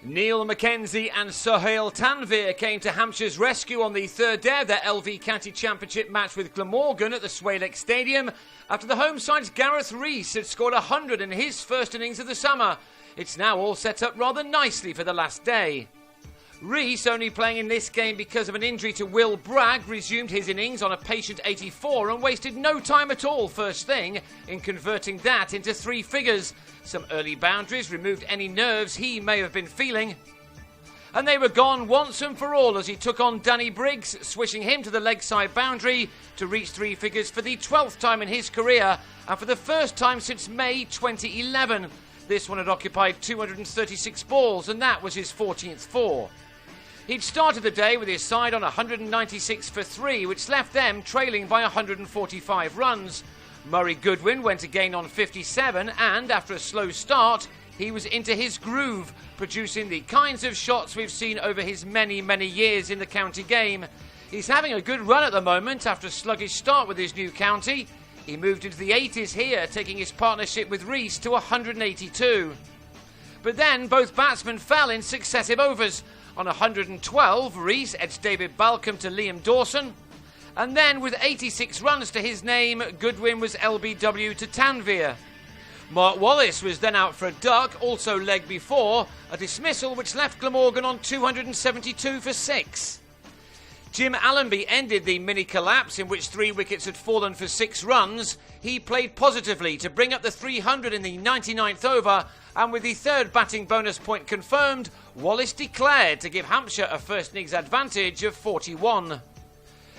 Neil Mackenzie and Sohail Tanvir came to Hampshire's rescue on the third day of their LV County Championship match with Glamorgan at the Swalake Stadium after the home side's Gareth Rees had scored 100 in his first innings of the summer. It's now all set up rather nicely for the last day. Rees, only playing in this game because of an injury to Will Bragg, resumed his innings on a patient 84 and wasted no time at all first thing in converting that into three figures. Some early boundaries removed any nerves he may have been feeling. And they were gone once and for all as he took on Danny Briggs, swishing him to the leg side boundary to reach three figures for the 12th time in his career and for the first time since May 2011. This one had occupied 236 balls and that was his 14th four. He'd started the day with his side on 196 for 3, which left them trailing by 145 runs. Murray Goodwin went again on 57 and, after a slow start, he was into his groove, producing the kinds of shots we've seen over his many, many years in the county game. He's having a good run at the moment after a sluggish start with his new county. He moved into the 80s here, taking his partnership with Rees to 182. But then both batsmen fell in successive overs. On 112, Rees edged David Balcombe to Liam Dawson. And then, with 86 runs to his name, Goodwin was LBW to Tanvir. Mark Wallace was then out for a duck, also leg before, a dismissal which left Glamorgan on 272 for 6. Jim Allenby ended the mini-collapse in which 3 wickets had fallen for 6 runs. He played positively to bring up the 300 in the 99th over, and with the third batting bonus point confirmed, Wallace declared to give Hampshire a first innings advantage of 41.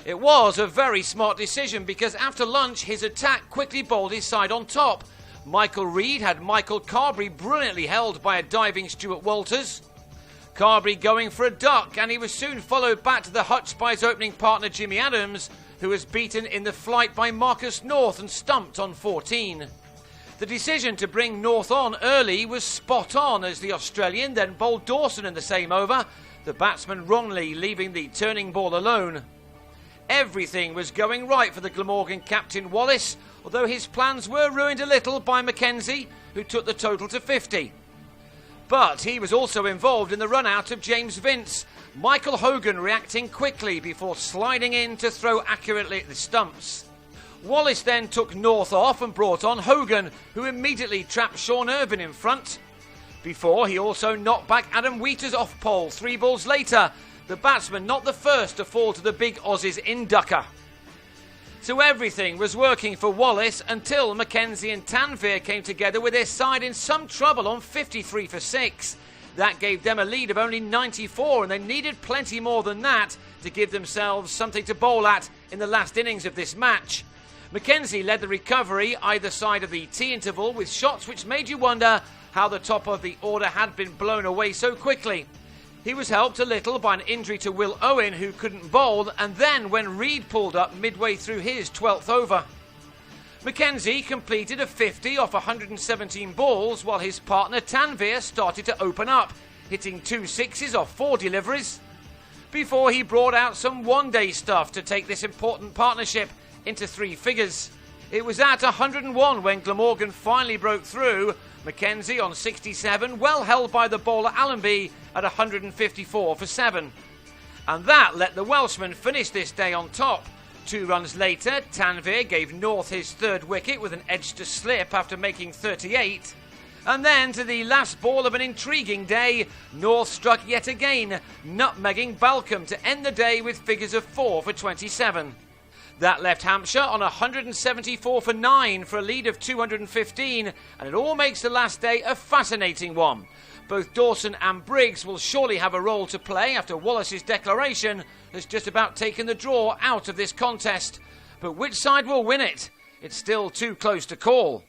It was a very smart decision because after lunch his attack quickly bowled his side on top. Michael Reid had Michael Carberry brilliantly held by a diving Stuart Walters. Carberry going for a duck, and he was soon followed back to the hutch by his opening partner Jimmy Adams, who was beaten in the flight by Marcus North and stumped on 14. The decision to bring North on early was spot on as the Australian then bowled Dawson in the same over, the batsman wrongly leaving the turning ball alone. Everything was going right for the Glamorgan captain Wallace, although his plans were ruined a little by Mackenzie, who took the total to 50. But he was also involved in the run-out of James Vince, Michael Hogan reacting quickly before sliding in to throw accurately at the stumps. Wallace then took North off and brought on Hogan, who immediately trapped Sean Irvine in front. Before he also knocked back Adam Wheater's off pole 3 balls later, the batsman not the first to fall to the big Aussies in ducker. So everything was working for Wallace until Mackenzie and Tanvir came together with their side in some trouble on 53 for 6. That gave them a lead of only 94 and they needed plenty more than that to give themselves something to bowl at in the last innings of this match. Mackenzie led the recovery either side of the tea interval with shots which made you wonder how the top of the order had been blown away so quickly. He was helped a little by an injury to Will Owen, who couldn't bowl, and then when Reid pulled up midway through his 12th over. Mackenzie completed a 50 off 117 balls, while his partner Tanvir started to open up, hitting 2 sixes off 4 deliveries, before he brought out some one-day stuff to take this important partnership into 3 figures. It was at 101 when Glamorgan finally broke through. Mackenzie on 67, well held by the bowler Allenby at 154 for 7. And that let the Welshman finish this day on top. 2 runs later, Tanvir gave North his 3rd wicket with an edge to slip after making 38. And then, to the last ball of an intriguing day, North struck yet again, nutmegging Balcombe to end the day with figures of 4 for 27. That left Hampshire on 174 for 9 for a lead of 215, and it all makes the last day a fascinating one. Both Dawson and Briggs will surely have a role to play after Wallace's declaration has just about taken the draw out of this contest. But which side will win it? It's still too close to call.